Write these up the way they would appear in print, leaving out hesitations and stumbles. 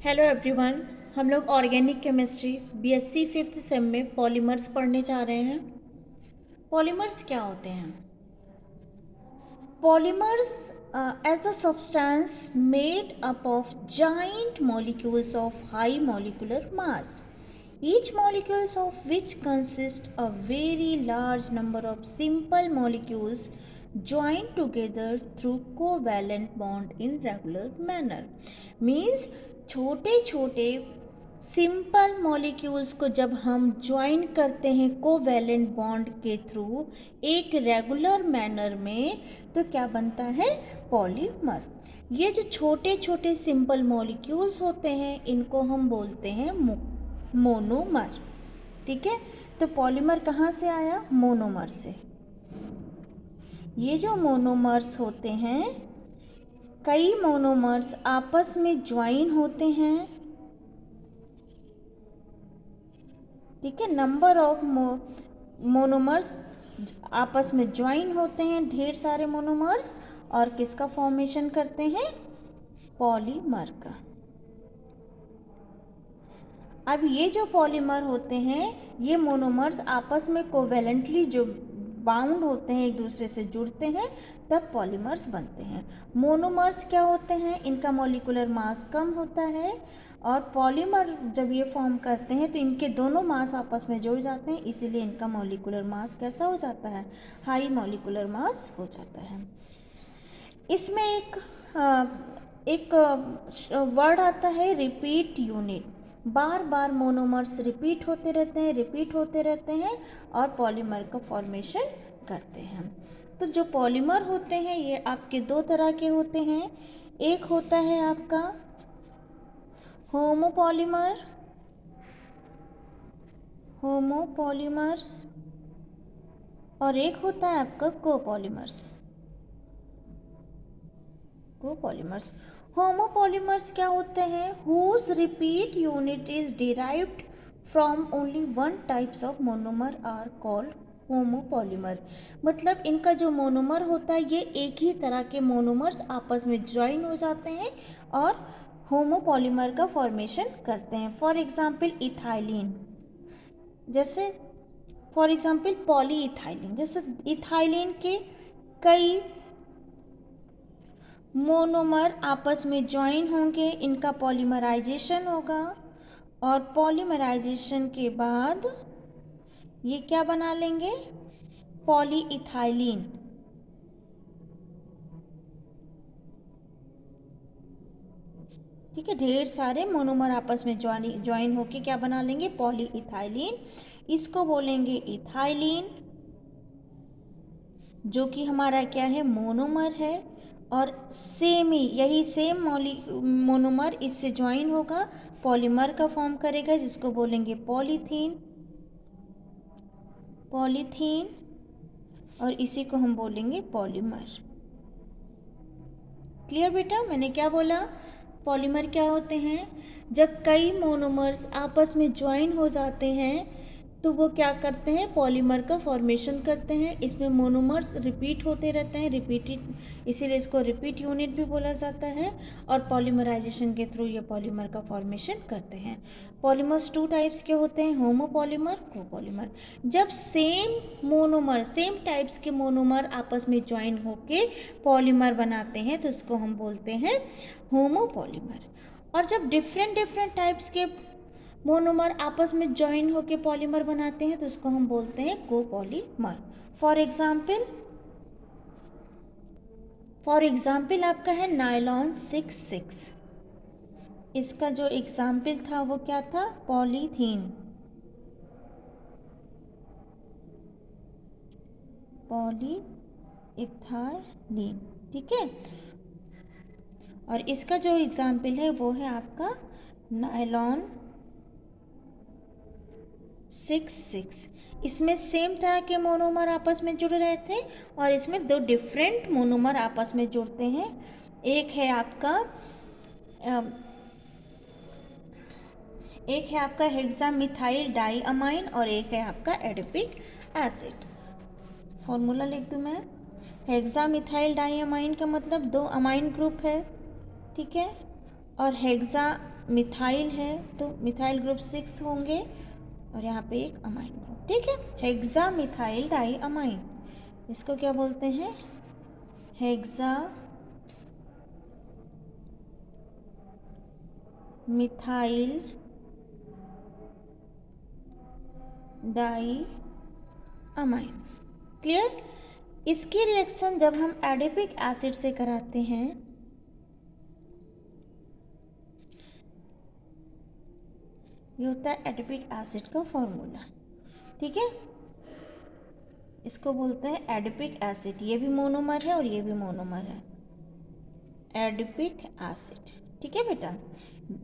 Hello everyone. हम लोग organic chemistry BSc fifth sem में पॉलीमर्स पढ़ने जा रहे हैं। पॉलीमर्स क्या होते हैं? Polymers as the substance made up of giant molecules of high molecular mass, each molecules of which consist a very large number of simple molecules joined together through covalent bond in regular manner. Means छोटे छोटे simple molecules को जब हम join करते हैं covalent bond के through एक regular manner में, तो क्या बनता है? पॉलीमर। ये जो छोटे छोटे सिंपल मॉलिक्यूल्स होते हैं इनको हम बोलते हैं मोनोमर। ठीक है, तो पॉलीमर कहाँ से आया? मोनोमर से। ये जो मोनोमर्स होते हैं, कई मोनोमर्स आपस में ज्वाइन होते हैं। ठीक है, नंबर ऑफ मोनोमर्स आपस में ज्वाइन होते हैं, ढेर सारे मोनोमर्स, और किसका फॉर्मेशन करते हैं? पॉलीमर का। अब ये जो पॉलीमर होते हैं, ये मोनोमर्स आपस में कोवेलेंटली जो बाउंड होते हैं, एक दूसरे से जुड़ते हैं, तब पॉलीमर्स बनते हैं। मोनोमर्स क्या होते हैं? इनका मॉलिक्यूलर मास कम होता है, और पॉलीमर जब ये फॉर्म करते हैं तो इनके दोनों मास आपस में जुड़ जाते हैं, इसीलिए इनका मॉलिक्यूलर मास कैसा हो जाता है? हाई मॉलिक्यूलर मास हो जाता है। इसमें एक वर्ड आता है रिपीट यूनिट। बार बार मोनोमर्स रिपीट होते रहते हैं और पॉलीमर का फॉर्मेशन करते हैं। तो जो पॉलीमर होते हैं ये आपके दो तरह के होते हैं। एक होता है आपका होमोपॉलीमर और एक होता है आपका कोपॉलीमर्स। होमोपॉलीमर्स क्या होते हैं? Whose repeat unit is derived from only one types of monomer are called homopolymer. मतलब इनका जो मोनोमर होता है ये एक ही तरह के मोनोमर्स आपस में ज्वाइन हो जाते हैं और होमोपॉलीमर का फॉर्मेशन करते हैं। फॉर एग्जाम्पल इथाइलिन, जैसे फॉर एग्जाम्पल पॉलीइथाइलिन, जैसे इथाइलिन के कई मोनोमर आपस में ज्वाइन होंगे, इनका पॉलीमराइजेशन होगा और पॉलीमराइजेशन के बाद ये क्या बना लेंगे? पॉलीइथाइलिन। ठीक है, ढेर सारे मोनोमर आपस में ज्वाइन होके क्या बना लेंगे? पॉलीइथाइलिन। इसको बोलेंगे इथाइलिन, जो कि हमारा क्या है? मोनोमर है। और सेम ही यही सेम मोनोमर इससे ज्वाइन होगा, पॉलीमर का फॉर्म करेगा, जिसको बोलेंगे पॉलीथीन। और इसी को हम बोलेंगे पॉलीमर। क्लियर बेटा? मैंने क्या बोला? पॉलीमर क्या होते हैं? जब कई मोनोमर्स आपस में ज्वाइन हो जाते हैं तो वो क्या करते हैं? पॉलीमर का फॉर्मेशन करते हैं। इसमें मोनोमर्स रिपीट होते रहते हैं, इसीलिए इसको रिपीट यूनिट भी बोला जाता है। और पॉलीमराइजेशन के थ्रू ये पॉलीमर का फॉर्मेशन करते हैं। पॉलीमर्स टू टाइप्स के होते हैं, होमोपॉलीमर, कोपॉलीमर। जब सेम टाइप्स के मोनोमर आपस में ज्वाइन होके पॉलीमर बनाते हैं तो इसको हम बोलते हैं होमोपॉलीमर। और जब डिफरेंट टाइप्स के मोनोमर आपस में ज्वाइन होकर पॉलीमर बनाते हैं तो उसको हम बोलते हैं कोपॉलीमर। फॉर एग्जाम्पल आपका है नायलॉन 6,6। इसका जो एग्जाम्पल था वो क्या था? Polythene, polyethylene. ठीक है, और इसका जो एग्जाम्पल है वो है आपका नायलॉन 6,6। इसमें सेम तरह के मोनोमर आपस में जुड़ रहे थे और इसमें दो डिफरेंट मोनोमर आपस में जुड़ते हैं। एक है आपका हेक्सामिथाइल डाइअमाइन और एक है आपका एडिपिक एसिड। फॉर्मूला लिख दूँ मैं। हेक्सामिथाइल डाइअमाइन का मतलब दो अमाइन ग्रुप है, ठीक है, और हेक्सा मिथाइल है तो मिथाइल ग्रुप 6 होंगे और यहाँ पे एक अमाइन ग्रुप, ठीक है। हेक्सा मिथाइल डाई अमाइन, इसको क्या बोलते हैं? Hexa methyl di amine. Clear? इसकी रिएक्शन जब हम एडिपिक एसिड से कराते हैं ये होता है एडिपिक एसिड का फॉर्मूला, ठीक है। इसको बोलते हैं एडिपिक एसिड, ये भी मोनोमर है और ये भी मोनोमर है, एडिपिक एसिड, ठीक है बेटा।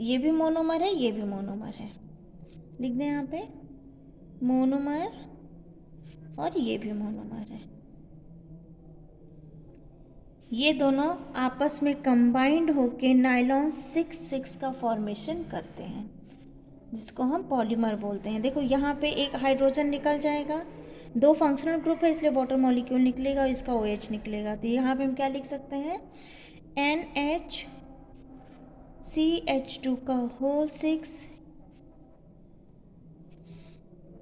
ये भी मोनोमर है, ये भी मोनोमर है, लिख दें यहाँ पे मोनोमर, और ये भी मोनोमर है। ये दोनों आपस में कंबाइंड होके नायलॉन 6 का फॉर्मेशन करते हैं, जिसको हम पॉलीमर बोलते हैं। देखो यहाँ पे एक हाइड्रोजन निकल जाएगा, 2 फंक्शनल ग्रुप है इसलिए वाटर मॉलिक्यूल निकलेगा और इसका OH निकलेगा, तो यहाँ पे हम क्या लिख सकते हैं? NHCH2 का होल 6,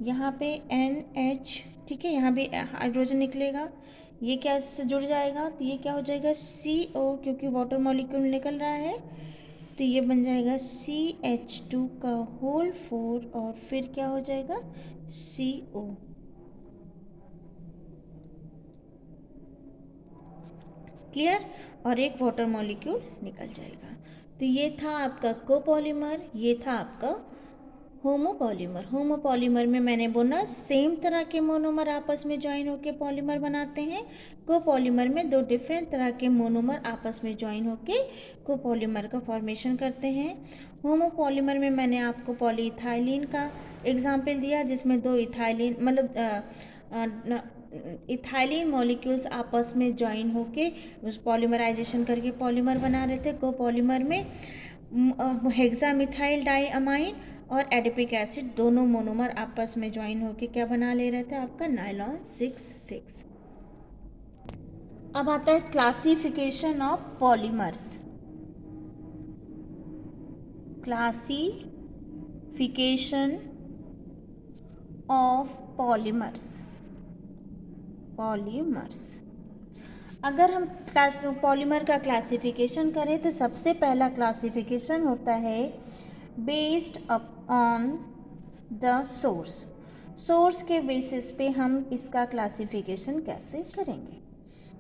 यहाँ पे NH, ठीक है, यहाँ भी हाइड्रोजन निकलेगा, ये क्या इससे जुड़ जाएगा तो ये क्या हो जाएगा CO, क्योंकि वाटर मॉलिक्यूल निकल रहा है तो ये बन जाएगा CH2 का होल 4 और फिर क्या हो जाएगा CO। क्लियर? और एक वाटर मॉलिक्यूल निकल जाएगा। तो ये था आपका कोपॉलीमर, ये था आपका होमोपॉलीमर। होमोपॉलीमर में मैंने बोला सेम तरह के मोनोमर आपस में ज्वाइन होकर पॉलीमर बनाते हैं। कोपॉलीमर में 2 डिफरेंट तरह के मोनोमर आपस में ज्वाइन होकर कोपॉलीमर का फॉर्मेशन करते हैं। होमोपॉलीमर में मैंने आपको पॉलीइथाइलिन का एग्जाम्पल दिया, जिसमें 2 इथाइलिन इथाइलिन मॉलिक्यूल्स आपस में ज्वाइन होके पॉलीमराइजेशन करके पॉलीमर बना रहे थे। कोपॉलीमर में हेक्सामिथाइल डाइअमाइन और एडिपिक एसिड दोनों मोनोमर आपस में ज्वाइन होके क्या बना ले रहे थे? आपका नायलॉन 6। अब आता है classification of polymers. Classification of polymers. अगर हम पॉलीमर का क्लासिफिकेशन करें तो सबसे पहला क्लासिफिकेशन होता है बेस्ड अपॉन द सोर्स के बेसिस पे हम इसका क्लासिफिकेशन कैसे करेंगे।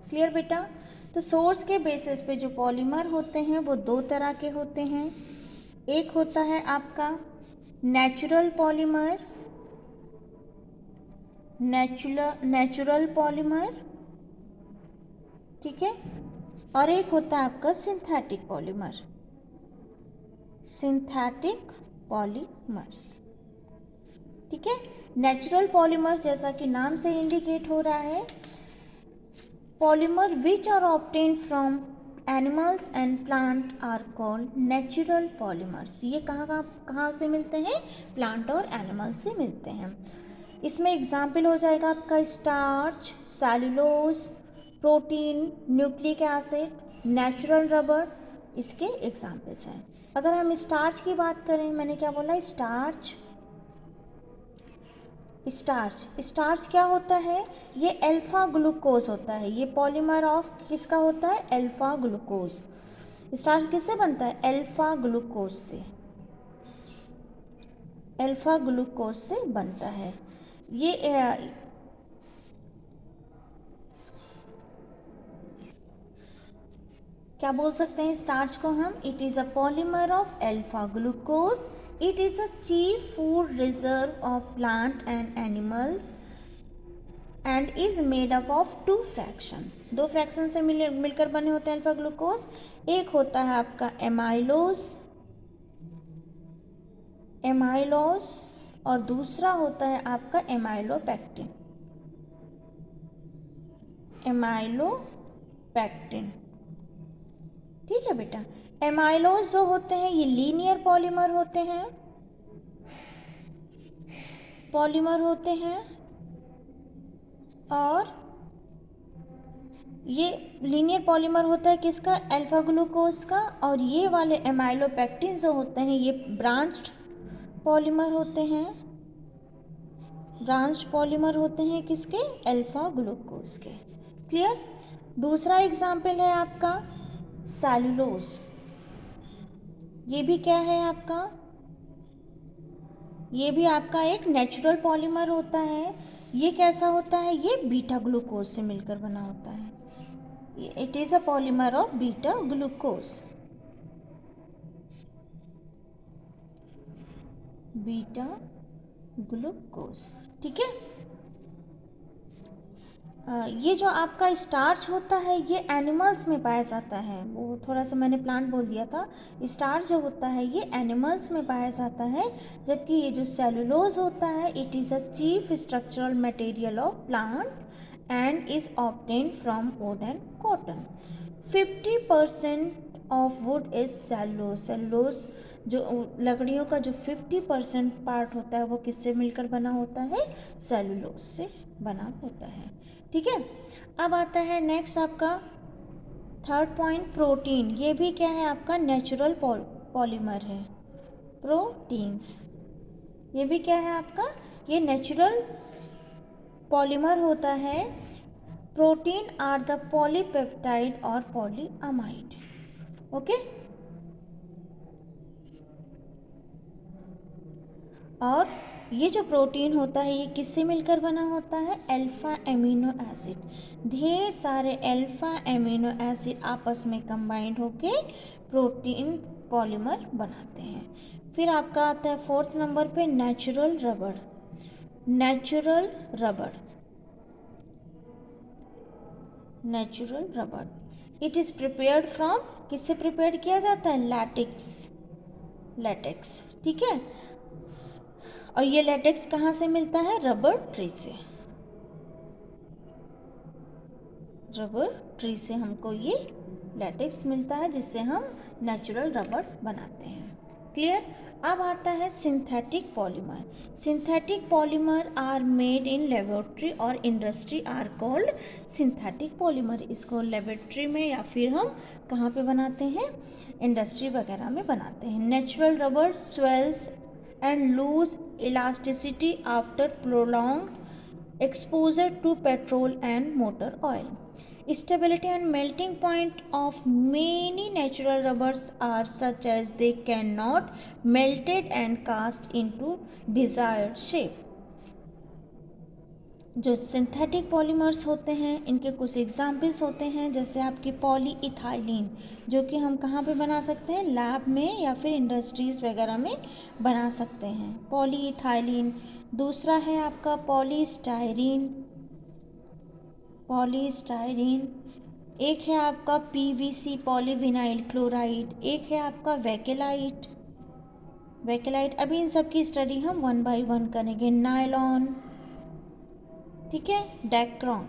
क्लियर बेटा? तो सोर्स के बेसिस पे जो पॉलीमर होते हैं वो 2 तरह के होते हैं। एक होता है आपका नेचुरल पॉलीमर, नेचुरल पॉलीमर, ठीक है, और एक होता है आपका सिंथेटिक पॉलीमर, सिंथेटिक पॉलीमर्स, ठीक है। नेचुरल पॉलीमर्स जैसा कि नाम से इंडिकेट हो रहा है, polymer which are obtained from animals and plant are called natural polymers. ये कहाँ से मिलते हैं? प्लांट और एनिमल से मिलते हैं। इसमें एग्जाम्पल हो जाएगा आपका starch, cellulose, protein, nucleic acid, natural rubber, इसके एग्जाम्पल्स हैं। अगर हम स्टार्च की बात करें, मैंने क्या बोला? स्टार्च क्या होता है? ये अल्फा ग्लूकोज होता है। ये पॉलीमर ऑफ किसका होता है? Alpha glucose. स्टार्च किससे बनता है? अल्फा ग्लूकोज से, अल्फा ग्लूकोज से बनता है। ये क्या बोल सकते हैं स्टार्च को हम? It is a polymer of alpha glucose. It is a chief food reserve of plant and animals and is made up of 2 fraction. 2 fraction से मिलकर बने होते हैं अल्फा ग्लूकोज। एक होता है आपका एमाइलोज और दूसरा होता है आपका एमाइलोपेक्टिन, ठीक है बेटा। एमाइलोज जो होते हैं ये लीनियर पॉलीमर होते हैं, और ये लीनियर पॉलीमर होता है किसका, अल्फा ग्लूकोज का, और ये वाले एमाइलोपेक्टिन जो होते हैं ये ब्रांच्ड पॉलीमर होते हैं, ब्रांच्ड पॉलीमर होते हैं किसके, अल्फा ग्लूकोज के। क्लियर। दूसरा एग्जाम्पल है आपका सेलुलोज। ये भी क्या है आपका, ये भी आपका एक नेचुरल पॉलीमर होता है। ये कैसा होता है, ये बीटा ग्लूकोज से मिलकर बना होता है। It is a polymer of beta glucose, beta glucose. ठीक है। ये जो आपका स्टार्च होता है ये एनिमल्स में पाया जाता है, वो थोड़ा सा मैंने प्लांट बोल दिया था। स्टार्च जो होता है ये एनिमल्स में पाया जाता है, जबकि ये जो सेलुलोज होता है it is a chief structural material of plant and is obtained from would and cotton. 50% of would is cellulose. Cellulose जो लकड़ियों का जो 50% पार्ट होता है वो किससे मिलकर बना होता है, सेलुलोज से बना होता है। ठीक है। अब आता है नेक्स्ट आपका थर्ड पॉइंट, प्रोटीन। ये भी क्या है आपका नेचुरल पॉलीमर है, प्रोटीन्स। ये भी क्या है आपका, ये नेचुरल पॉलीमर होता है। प्रोटीन आर द पॉलीपेप्टाइड और पॉलीअमाइड। ओके। और ये जो प्रोटीन होता है ये किससे मिलकर बना होता है, अल्फा एमिनो एसिड। ढेर सारे अल्फा एमिनो एसिड आपस में कंबाइंड होके प्रोटीन पॉलीमर बनाते हैं। फिर आपका आता है फोर्थ नंबर पे नेचुरल रबड़। नेचुरल रबड़, नेचुरल रबड़ इट इज़ प्रिपेयर्ड फ्रॉम, किससे प्रिपेयर किया जाता है, लैटेक्स, लैटेक्स। ठीक है। और ये लैटेक्स कहाँ से मिलता है, रबर ट्री से। रबर ट्री से हमको ये लैटेक्स मिलता है जिससे हम नेचुरल रबर बनाते हैं। क्लियर। अब आता है synthetic polymer. Synthetic polymer are made in laboratory और industry are called synthetic polymer. इसको लेबोरेटरी में या फिर हम कहाँ पे बनाते हैं, इंडस्ट्री वगैरह में बनाते हैं। Natural rubber swells and lose elasticity after prolonged exposure to petrol and motor oil. Stability and melting point of many natural rubbers are such as they cannot melted and cast into desired shape. जो synthetic polymers होते हैं इनके कुछ examples होते हैं, जैसे आपकी polyethylene, जो कि हम कहाँ पे बना सकते हैं, लैब में या फिर इंडस्ट्रीज़ वगैरह में बना सकते हैं, पॉलीइथाइलिन। दूसरा है आपका पॉलीस्टायरीन, पॉलीस्टायरीन। एक है आपका पीवीसी पॉलीविनाइल क्लोराइड, एक है आपका वेकेलाइट, वेकेलाइट। अभी इन सब की स्टडी हम 1 by 1 करेंगे। नायलॉन, ठीक है, डेक्रॉन।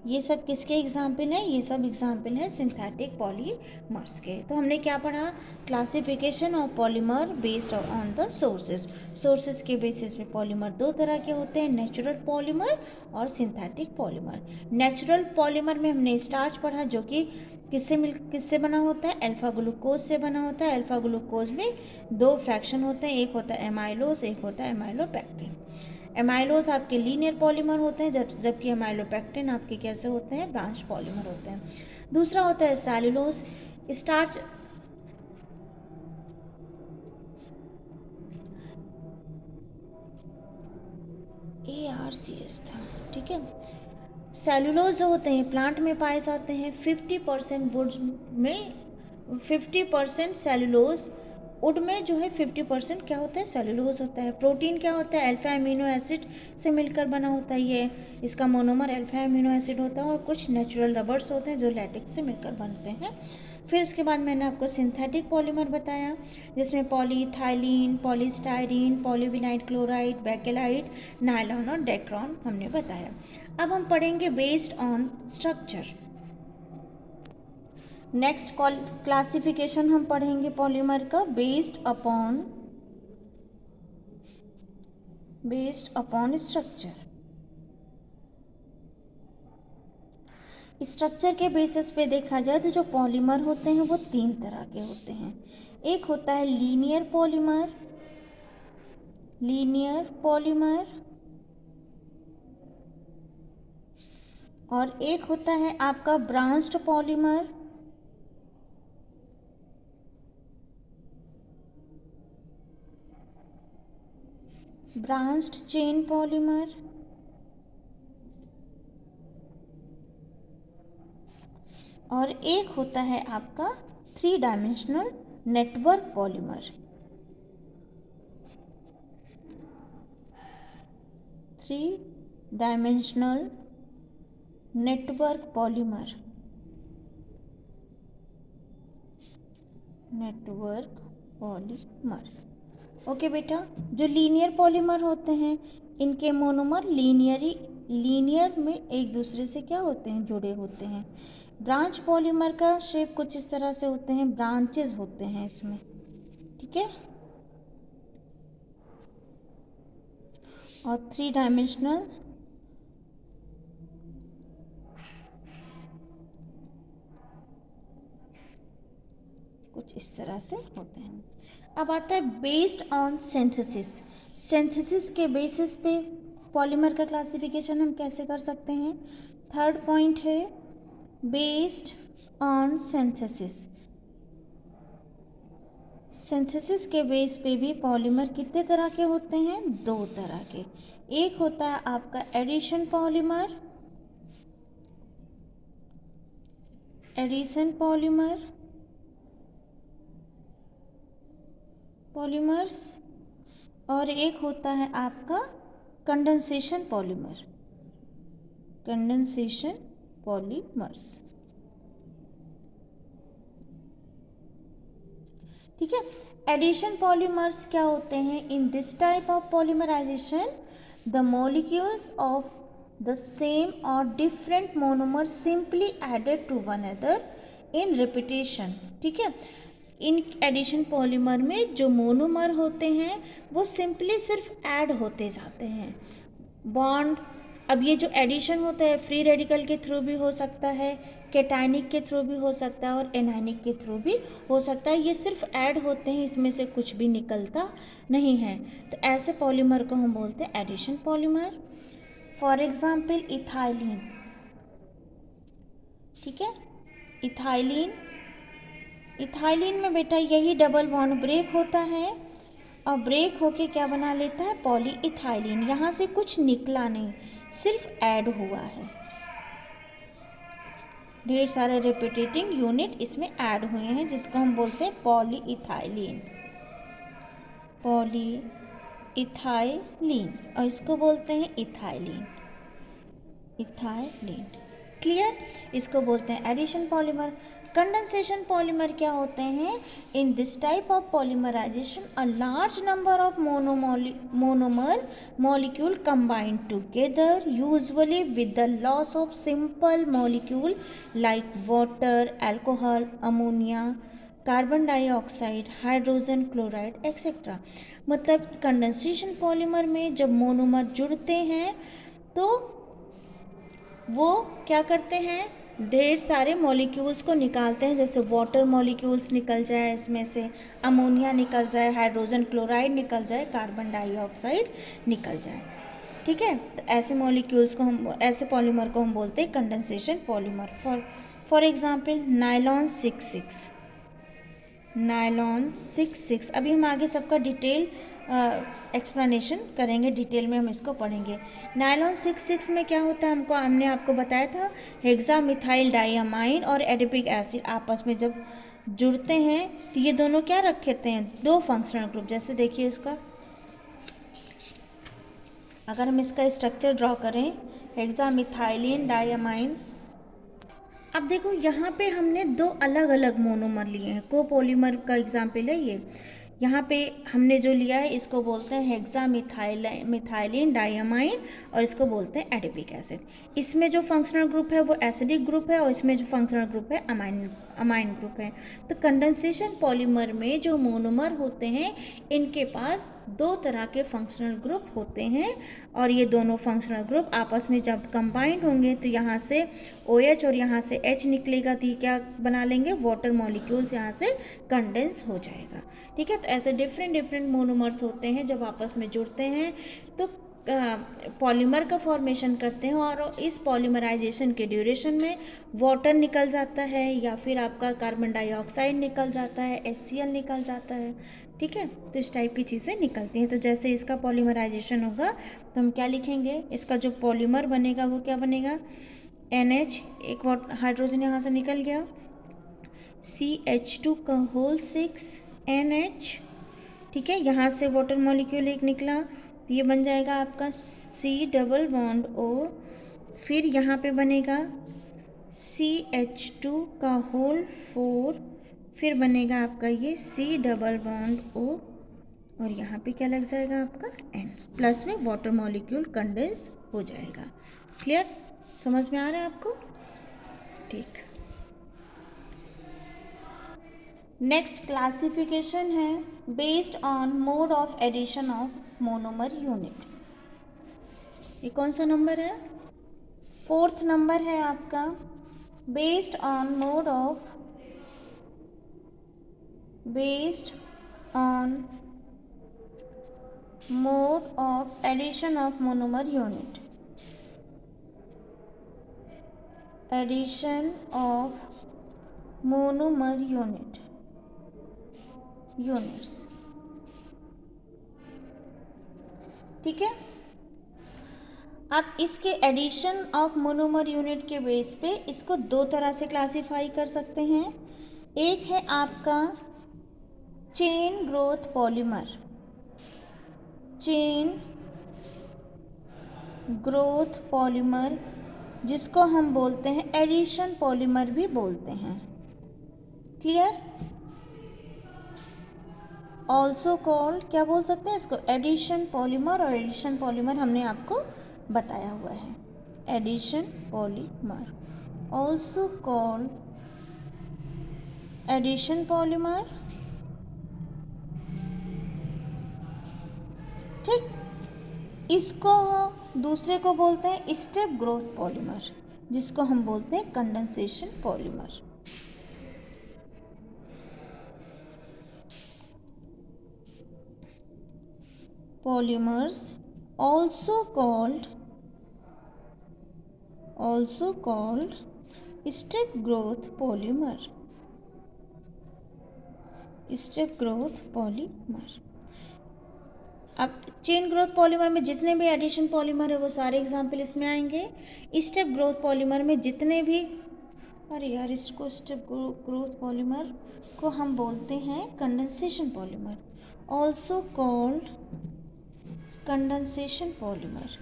ये सब किसके एग्जाम्पल हैं, ये सब एग्जाम्पल हैं सिंथेटिक पॉलीमर्स के। तो हमने क्या पढ़ा, classification of polymer based on the sources. Sources के बेसिस पे पॉलीमर दो तरह के होते हैं, नेचुरल पॉलीमर और सिंथेटिक पॉलीमर। नेचुरल पॉलीमर में हमने स्टार्च पढ़ा जो कि किससे बना होता है, अल्फा ग्लूकोज से बना होता है। अल्फा ग्लूकोज में दो फ्रैक्शन होते हैं, एक होता है एमाइलोज, एक होता है एमाइलोपेक्टिन। एमाइलोज आपके लीनियर पॉलीमर होते हैं, जबकि एमाइलोपेक्टिन आपके कैसे होते हैं, ब्रांच पॉलीमर होते हैं। दूसरा होता है सेलुलोज। स्टार्च ARCS था, ठीक है। सेलुलोज जो होते हैं प्लांट में पाए जाते हैं। 50% वुड में 50% सेलुलोज, वुड में जो है 50% क्या होता है, सेलुलोज होता है। प्रोटीन क्या होता है, अल्फा एमिनो एसिड से मिलकर बना होता है, ये इसका मोनोमर अल्फा एमिनो एसिड होता है। और कुछ नेचुरल रबर्स होते हैं जो लैटेक्स से मिलकर बनते हैं। फिर उसके बाद मैंने आपको सिंथेटिक पॉलीमर बताया, जिसमें polyethylene, polystyrene, polyvinyl chloride, bakelite, nylon और डेक्रॉन हमने बताया। अब हम पढ़ेंगे based on structure. Next classification हम पढ़ेंगे पॉलीमर का बेस्ड अपॉन स्ट्रक्चर। स्ट्रक्चर के बेसिस पे देखा जाए तो जो पॉलीमर होते हैं वो 3 तरह के होते हैं। एक होता है लीनियर पॉलीमर और एक होता है आपका branched polymer, branched chain polymer और एक होता है आपका 3 dimensional network polymer. 3 dimensional network polymers. Okay बेटा, जो लीनियर पॉलीमर होते हैं इनके मोनोमर लीनियर में एक दूसरे से क्या होते हैं, जुड़े होते हैं। ब्रांच पॉलीमर का शेप कुछ इस तरह से होते हैं, ब्रांचेस होते हैं इसमें, ठीक है। और 3 डायमेंशनल कुछ इस तरह से होते हैं। अब आता है बेस्ड ऑन सिंथेसिस के बेसिस पे पॉलीमर का क्लासिफिकेशन हम कैसे कर सकते हैं। थर्ड पॉइंट है बेस्ड ऑन सिंथेसिस के बेस पे भी पॉलीमर कितने तरह के होते हैं, 2 तरह के। एक होता है आपका एडिशन पॉलीमर्स और एक होता है आपका कंडेंसेशन पॉलीमर्स, ठीक है। एडिशन पॉलीमर्स क्या होते हैं, in this type of polymerization the molecules of the same or different monomer simply added to one another in repetition, ठीक है। इन एडिशन पॉलीमर में जो मोनोमर होते हैं वो सिंपली सिर्फ ऐड होते जाते हैं। बॉन्ड, अब ये जो एडिशन होता है फ्री रेडिकल के थ्रू भी हो सकता है, कैटायनिक के थ्रू भी हो सकता है और एनायनिक के थ्रू भी हो सकता है। ये सिर्फ ऐड होते हैं, इसमें से कुछ भी निकलता नहीं है। तो ऐसे पॉलीमर को हम बोलते हैं addition polymer. For example ethylene, ठीक है। इथाइलिन में बेटा यही डबल बॉन्ड ब्रेक होता है और ब्रेक होके क्या बना लेता है, पॉलीइथाइलिन। यहाँ से कुछ निकला नहीं, सिर्फ ऐड हुआ है, ढेर सारे रिपीटेटिंग यूनिट इसमें ऐड हुए हैं जिसको हम बोलते हैं पॉलीइथाइलिन और इसको बोलते हैं इथाइलिन। क्लियर, इसको बोलते हैं एडिशन पॉलीमर। कंडेंसेशन पॉलीमर क्या होते हैं, in this type of polymerization a large number of monomer molecule combined together usually with the loss of simple molecule like water, alcohol, ammonia, carbon dioxide, hydrogen chloride etcetera. मतलब condensation polymer में जब monomer जुड़ते हैं तो वो क्या करते हैं, ढेर सारे मॉलिक्यूल्स को निकालते हैं, जैसे वाटर मॉलिक्यूल्स निकल जाए, इसमें से अमोनिया निकल जाए, हाइड्रोजन क्लोराइड निकल जाए, कार्बन डाइऑक्साइड निकल जाए, ठीक है। तो ऐसे मॉलिक्यूल्स को हम, ऐसे पॉलीमर को हम बोलते हैं condensation polymer. For example nylon 66। अभी हम आगे सबका डिटेल एक्सप्लेनेशन करेंगे, डिटेल में हम इसको पढ़ेंगे। नायलॉन 66 में क्या होता है, हमने आपको बताया था हेक्सामिथाइल डाइअमाइन और एडिपिक एसिड आपस में जब जुड़ते हैं तो ये दोनों क्या रखते हैं, 2 फंक्शनल ग्रुप। जैसे देखिए इसका, अगर हम इसका स्ट्रक्चर ड्रॉ करें, हेक्सामिथाइलिन डाइअमाइन, अब देखो यहाँ पे हमने 2 अलग अलग मोनोमर लिए हैं, कोपोलीमर का एग्जाम्पल है ये। यहाँ पे हमने जो लिया है इसको बोलते हैं हेक्सामिथाइलिन डाइअमाइन और इसको बोलते हैं एडिपिक एसिड। इसमें जो फंक्शनल ग्रुप है वो एसिडिक ग्रुप है और इसमें जो फंक्शनल ग्रुप है अमाइन ग्रुप है। तो कंडेंसेशन पॉलीमर में जो मोनोमर होते हैं इनके पास दो तरह के फंक्शनल ग्रुप होते हैं, और ये दोनों फंक्शनल ग्रुप आपस में जब कंबाइंड होंगे तो यहाँ से OH और यहाँ से H निकलेगा, तो ये क्या बना लेंगे, वाटर मॉलिक्यूल्स यहाँ से कंडेंस हो जाएगा। ठीक है, तो ऐसे डिफरेंट मोनोमर्स होते हैं, जब आपस में जुड़ते हैं तो पॉलीमर का फॉर्मेशन करते हैं, और इस पॉलीमराइजेशन के ड्यूरेशन में वाटर निकल जाता है या फिर आपका कार्बन डाइऑक्साइड निकल जाता है, HCl निकल जाता है। ठीक है, तो इस टाइप की चीज़ें निकलती हैं। तो जैसे इसका पॉलीमराइजेशन होगा तो हम क्या लिखेंगे, इसका जो पॉलीमर बनेगा वो क्या बनेगा, NH, एक हाइड्रोजन यहाँ से निकल गया, CH2 का होल 6 NH। ठीक है, यहाँ से वाटर मॉलिक्यूल एक निकला तो ये बन जाएगा आपका C डबल बॉन्ड O, फिर यहाँ पे बनेगा CH2 का होल 4, फिर बनेगा आपका ये C डबल बॉन्ड O, और यहाँ पे क्या लग जाएगा आपका N, प्लस में वाटर मॉलिक्यूल कंडेंस हो जाएगा। क्लियर, समझ में आ रहा है आपको? ठीक, नेक्स्ट क्लासिफिकेशन है based on mode of addition of monomer unit. ये कौन सा नंबर है, 4th नंबर है आपका, based on mode of addition of monomer unit, addition of monomer units. ठीक है, अब इसके एडिशन ऑफ मोनोमर यूनिट के बेस पे इसको दो तरह से क्लासिफाई कर सकते हैं। एक है आपका चेन ग्रोथ पॉलीमर, जिसको हम बोलते हैं एडिशन पॉलीमर भी बोलते हैं। क्लियर, ऑल्सो कॉल्ड, क्या बोल सकते हैं इसको, एडिशन पॉलीमर, और एडिशन पॉलीमर हमने आपको बताया हुआ है, addition polymer, also called addition polymer. ठीक, इसको दूसरे को बोलते हैं स्टेप ग्रोथ पॉलीमर, जिसको हम बोलते हैं condensation polymer. Polymers also called step growth polymer, अब चेन ग्रोथ पॉलीमर में जितने भी एडिशन पॉलीमर है वो सारे एग्जाम्पल इसमें आएंगे। स्टेप ग्रोथ पॉलीमर में जितने भी, अरे यार इसको स्टेप ग्रोथ पॉलीमर को हम बोलते हैं condensation polymer, also called condensation polymer,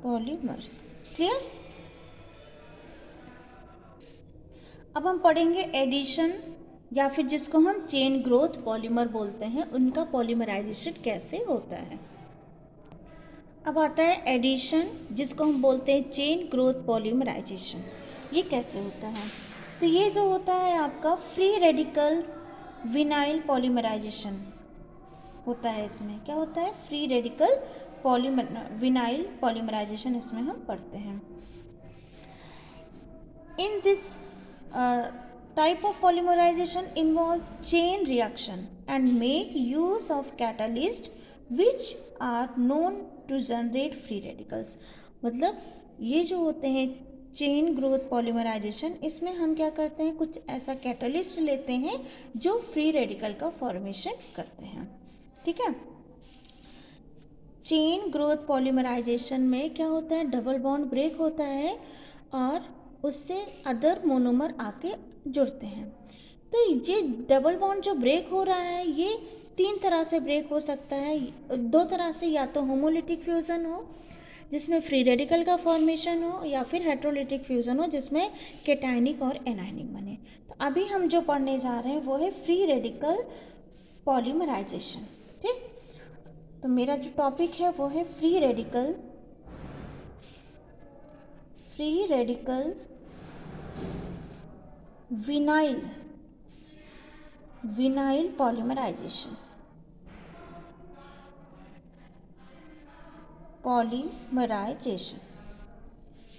polymers. Clear, अब हम पढ़ेंगे एडिशन या फिर जिसको हम चेन ग्रोथ पॉलीमर बोलते हैं, उनका पॉलीमराइजेशन कैसे होता है। अब आता है एडिशन, जिसको हम बोलते हैं चेन ग्रोथ पॉलीमराइजेशन। ये कैसे होता है, तो ये जो होता है आपका फ्री रेडिकल विनाइल पॉलीमराइजेशन होता है। इसमें क्या होता है, फ्री रेडिकल विनाइल पॉलीमराइजेशन इसमें हम पढ़ते हैं। In this type of polymerization involve chain reaction and make use of catalyst which are known to generate free radicals। मतलब ये जो होते हैं चेन ग्रोथ पॉलीमराइजेशन, इसमें हम क्या करते हैं, कुछ ऐसा कैटलिस्ट लेते हैं जो फ्री रेडिकल का फॉर्मेशन करते हैं। ठीक है, चेन ग्रोथ पॉलीमराइजेशन में क्या होता है, डबल बॉन्ड ब्रेक होता है और उससे अदर मोनोमर आके जुड़ते हैं। तो ये डबल बॉन्ड जो ब्रेक हो रहा है ये 3 तरह से ब्रेक हो सकता है, 2 तरह से, या तो होमोलिटिक फ्यूज़न हो जिसमें फ्री रेडिकल का फॉर्मेशन हो, या फिर हेट्रोलिटिक फ्यूज़न हो जिसमें कैटायनिक और एनायनिक बने। तो अभी हम जो पढ़ने जा रहे हैं वो है फ्री रेडिकल पॉलीमराइजेशन। ठीक, तो मेरा जो टॉपिक है वो है फ्री रेडिकल विनाइल पॉलीमराइजेशन।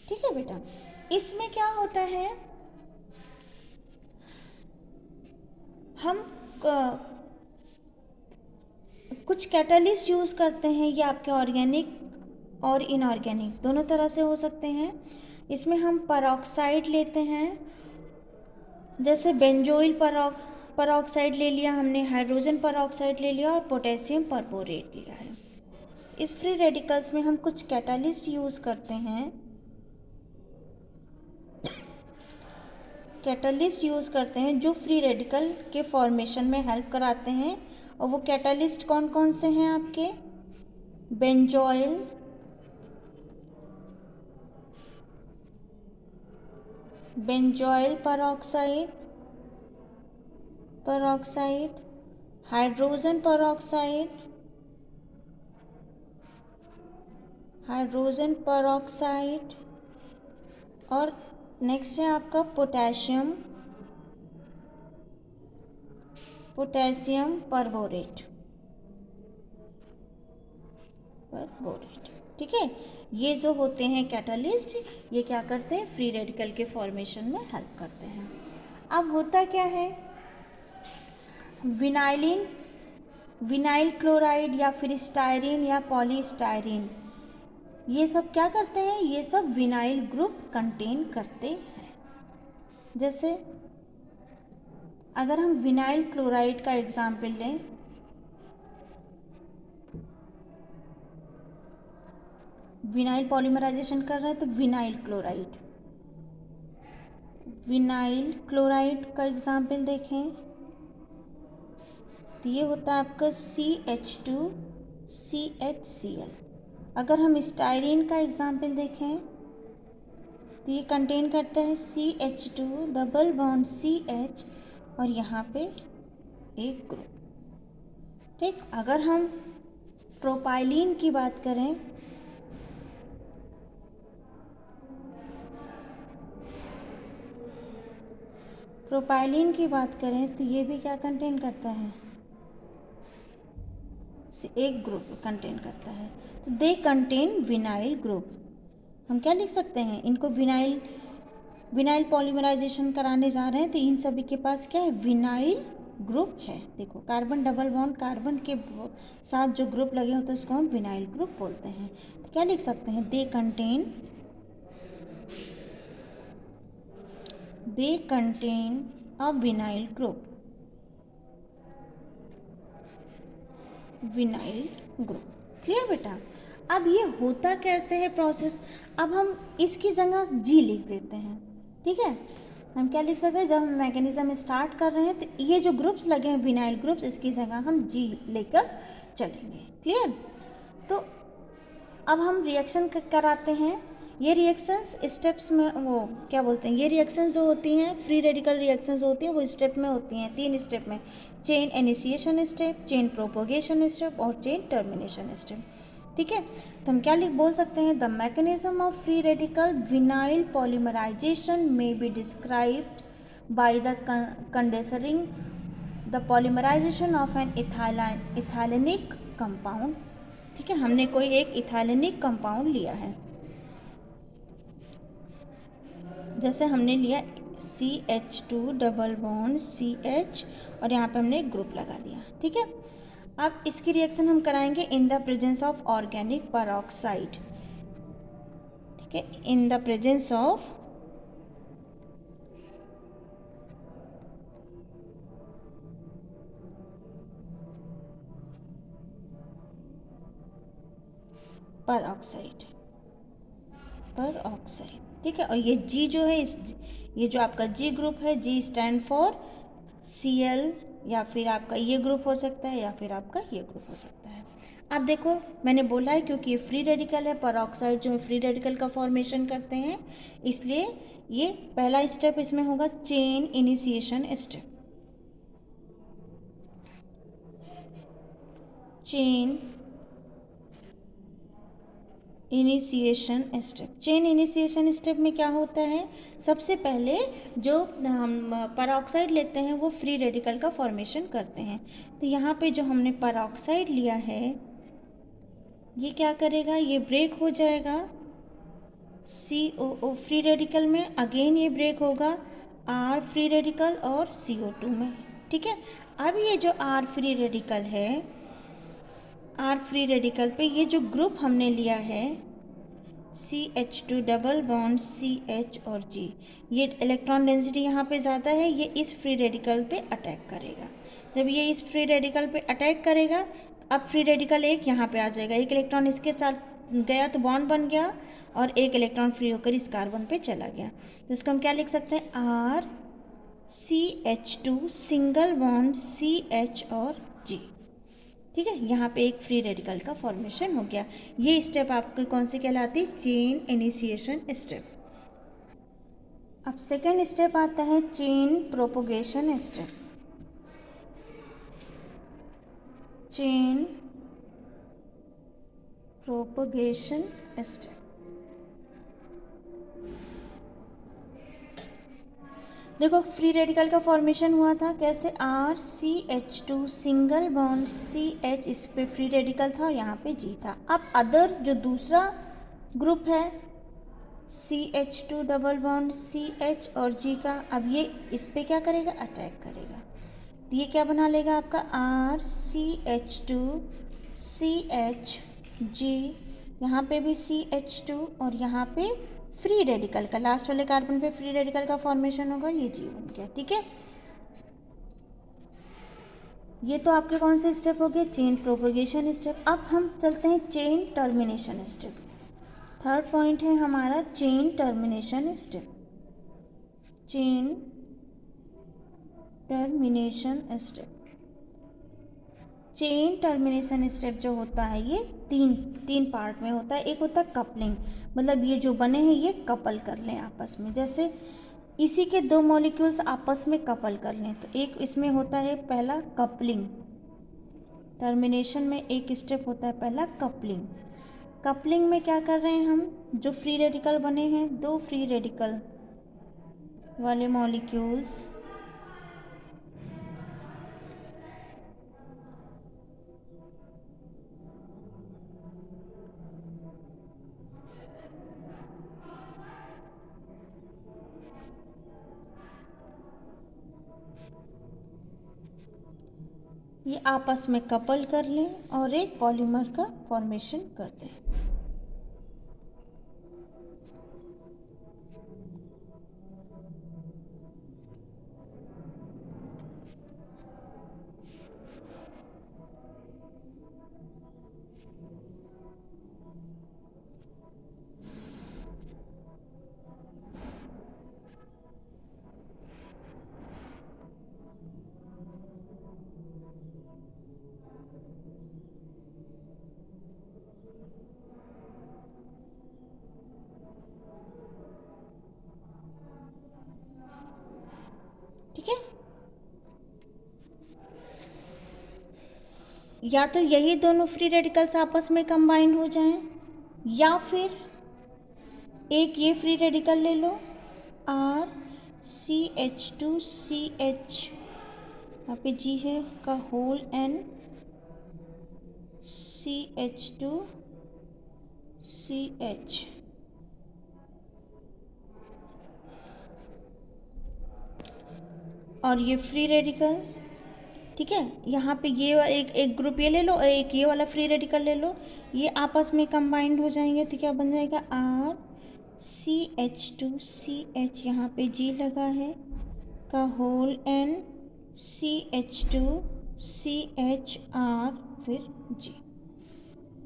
ठीक है बेटा, इसमें क्या होता है, हम कुछ कैटलिस्ट यूज़ करते हैं, ये आपके ऑर्गेनिक और इनऑर्गेनिक दोनों तरह से हो सकते हैं। इसमें हम परऑक्साइड लेते हैं, जैसे बेंजोइल परऑक्साइड ले लिया हमने, हाइड्रोजन परऑक्साइड ले लिया और पोटेशियम परबोरेट लिया है। इस फ्री रेडिकल्स में हम कुछ कैटलिस्ट यूज़ करते हैं, जो फ्री रेडिकल के फॉर्मेशन में हेल्प कराते हैं। और वो कैटलिस्ट कौन कौन से हैं आपके, बेंजोइल परऑक्साइड, हाइड्रोजन परऑक्साइड और नेक्स्ट है आपका पोटेशियम परबोरेट। ठीक है, ये जो होते हैं कैटलिस्ट, ये क्या करते हैं, फ्री रेडिकल के फॉर्मेशन में हेल्प करते हैं। अब होता क्या है, विनाइल क्लोराइड या फिर स्टायरीन या पॉलीस्टायरीन, ये सब क्या करते हैं, ये सब विनाइल ग्रुप कंटेन करते हैं। जैसे अगर हम विनाइल क्लोराइड का एग्जाम्पल लें, विनाइल पॉलीमराइजेशन कर रहे हैं तो विनाइल क्लोराइड का एग्जाम्पल देखें तो ये होता है आपका CH2CHCl। अगर हम स्टायरीन का एग्जाम्पल देखें तो ये कंटेन करता है CH2 डबल बॉन्ड CH और यहाँ पे एक ग्रुप। ठीक, अगर हम प्रोपाइलीन की बात करें तो ये भी क्या कंटेन करता है, एक ग्रुप कंटेन करता है। तो दे कंटेन विनाइल ग्रुप। हम क्या लिख सकते हैं, इनको विनाइल पॉलीमराइजेशन कराने जा रहे हैं तो इन सभी के पास क्या है, विनाइल ग्रुप है। देखो कार्बन डबल बॉन्ड, कार्बन के साथ जो ग्रुप लगे होते हैं उसको हम विनाइल ग्रुप बोलते हैं। तो क्या लिख सकते हैं, they contain a vinyl group. Clear बेटा। अब ये होता कैसे है प्रोसेस, अब हम इसकी जगह जी लिख देते हैं। ठीक है, हम क्या लिख सकते हैं, जब हम मैकेनिज्म स्टार्ट कर रहे हैं तो ये जो ग्रुप्स लगे हैं विनाइल ग्रुप्स, इसकी जगह हम जी लेकर चलेंगे। क्लियर। तो अब हम रिएक्शन कराते हैं। ये रिएक्शंस स्टेप्स में, वो क्या बोलते हैं, ये रिएक्शंस जो होती हैं फ्री रेडिकल रिएक्शंस होती हैं वो स्टेप में होती हैं, 3 स्टेप में, chain initiation step, chain propagation step और चेन टर्मिनेशन स्टेप। ठीक है, तो हम क्या बोल सकते हैं, the mechanism of free radical vinyl polymerization may be described by the condensing the polymerization of an ethylenic compound. ठीक है, हमने कोई एक इथाइलेनिक कंपाउंड लिया है, जैसे हमने लिया CH2 डबल बॉन्ड CH और यहाँ पे हमने एक ग्रुप लगा दिया। ठीक है, अब इसकी रिएक्शन हम कराएंगे in the presence of organic peroxide. ठीक है, in the presence of peroxide. ठीक है, और ये G जो है, ये जो आपका G ग्रुप है, G स्टैंड फॉर Cl, या फिर आपका ये ग्रुप हो सकता है या फिर आपका ये ग्रुप हो सकता है। अब देखो मैंने बोला है क्योंकि ये फ्री रेडिकल है, परऑक्साइड जो है फ्री रेडिकल का फॉर्मेशन करते हैं, इसलिए ये पहला स्टेप इसमें होगा chain initiation step. Chain initiation step. Chain initiation step में क्या होता है, सबसे पहले जो हम पेरोक्साइड लेते हैं वो फ्री रेडिकल का फॉर्मेशन करते हैं। तो यहाँ पे जो हमने पेरोक्साइड लिया है ये क्या करेगा, ये ब्रेक हो जाएगा COO फ्री रेडिकल में, अगेन ये ब्रेक होगा R फ्री रेडिकल और CO2 में। ठीक है, अब ये जो R फ्री रेडिकल है, R फ्री रेडिकल पे ये जो ग्रुप हमने लिया है CH2 डबल बॉन्ड CH और G, ये इलेक्ट्रॉन डेंसिटी यहाँ पे ज़्यादा है, ये इस फ्री रेडिकल पे अटैक करेगा। जब ये इस फ्री रेडिकल पे अटैक करेगा, अब फ्री रेडिकल एक यहाँ पे आ जाएगा, एक इलेक्ट्रॉन इसके साथ गया तो बॉन्ड बन गया और एक इलेक्ट्रॉन फ्री होकर इस कार्बन पे चला गया। तो इसको हम क्या लिख सकते हैं, R CH2 single bond CH और G। ठीक है, यहाँ पे एक फ्री रेडिकल का फॉर्मेशन हो गया। ये स्टेप आपकी कौन सी कहलाती, चेन इनिशिएशन स्टेप। अब सेकेंड स्टेप आता है chain propagation step. Chain propagation step. देखो फ्री रेडिकल का फॉर्मेशन हुआ था कैसे, RCH2 सिंगल बॉन्ड CH, इस पे फ्री रेडिकल था और यहाँ पे G था। अब अदर जो दूसरा ग्रुप है CH2 डबल बॉन्ड CH और G का, अब ये इस पे क्या करेगा, अटैक करेगा। तो ये क्या बना लेगा आपका RCH2 CH G, यहाँ पे भी CH2 और यहाँ पे फ्री रेडिकल का, लास्ट वाले कार्बन पे फ्री रेडिकल का फॉर्मेशन होगा, ये G बन गया। ठीक है, ये तो आपके कौन से स्टेप हो गए, चेन प्रोपोगेशन स्टेप। अब हम चलते हैं chain termination step. Third point है हमारा chain termination step. Chain termination step. Chain termination step जो होता है ये तीन पार्ट में होता है। एक होता है कपलिंग, मतलब ये जो बने हैं ये कपल कर लें आपस में, जैसे इसी के दो मॉलिक्यूल्स आपस में कपल कर लें, तो एक इसमें होता है पहला कपलिंग। टर्मिनेशन में एक स्टेप होता है पहला कपलिंग। कपलिंग में क्या कर रहे हैं हम, जो फ्री रेडिकल बने हैं, दो फ्री रेडिकल वाले मॉलिक्यूल्स ये आपस में कपल कर लें और एक पॉलीमर का फॉर्मेशन कर दें। ठीक है, या तो यही दोनों फ्री रेडिकल्स आपस में कंबाइंड हो जाएं, या फिर एक ये फ्री रेडिकल ले लो RCH2CH, यहाँ पे G है का होल N CH2CH, और ये फ्री रेडिकल। ठीक है, यहाँ पे ये एक ग्रुप ये ले लो और एक ये वाला फ्री रेडिकल ले लो, ये आपस में कंबाइंड हो जाएंगे, तो क्या बन जाएगा RCH2CH, यहाँ पे G लगा है का होल N CH2CHR फिर G।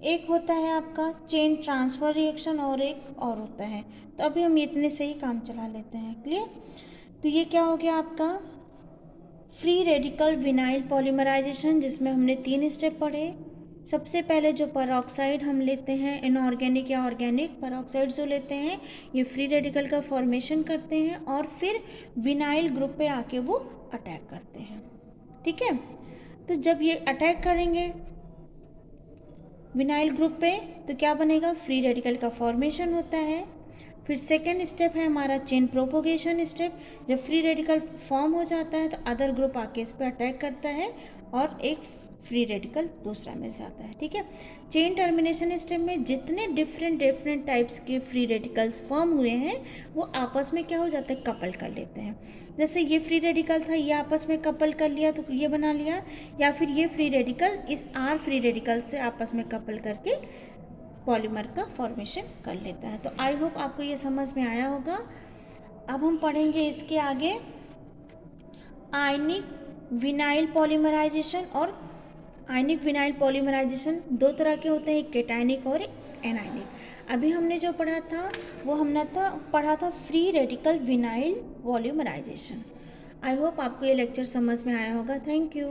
एक होता है आपका चेन ट्रांसफ़र रिएक्शन और एक और होता है, तो अभी हम इतने से ही काम चला लेते हैं। क्लियर, तो ये क्या हो गया आपका फ्री रेडिकल विनाइल पॉलीमराइजेशन, जिसमें हमने 3 स्टेप पढ़े। सबसे पहले जो पेरोक्साइड हम लेते हैं, इनऑर्गेनिक या ऑर्गेनिक पेरोक्साइड जो लेते हैं, ये फ्री रेडिकल का फॉर्मेशन करते हैं और फिर विनाइल ग्रुप पे आके वो अटैक करते हैं। ठीक है, तो जब ये अटैक करेंगे विनाइल ग्रुप पे तो क्या बनेगा, फ्री रेडिकल का फॉर्मेशन होता है। फिर सेकेंड स्टेप है हमारा चेन प्रोपोगेशन स्टेप। जब फ्री रेडिकल फॉर्म हो जाता है तो अदर ग्रुप आके इस पर अटैक करता है और एक फ्री रेडिकल दूसरा मिल जाता है। ठीक है, चेन टर्मिनेशन स्टेप में जितने डिफरेंट टाइप्स के फ्री रेडिकल्स फॉर्म हुए हैं वो आपस में क्या हो जाता है, कपल कर लेते हैं। जैसे ये फ्री रेडिकल था, ये आपस में कपल कर लिया तो ये बना लिया, या फिर ये फ्री रेडिकल इस आर फ्री रेडिकल से आपस में कपल करके पॉलीमर का फॉर्मेशन कर लेता है। तो आई होप आपको ये समझ में आया होगा। अब हम पढ़ेंगे इसके आगे आयनिक विनाइल पॉलीमराइजेशन। और आयनिक विनाइल पॉलीमराइजेशन दो तरह के होते हैं, एक केटायनिक और एक एनायनिक। अभी हमने जो पढ़ा था वो हमने पढ़ा था free radical vinyl polymerization. I hope आपको ये लेक्चर समझ में आया होगा। Thank you.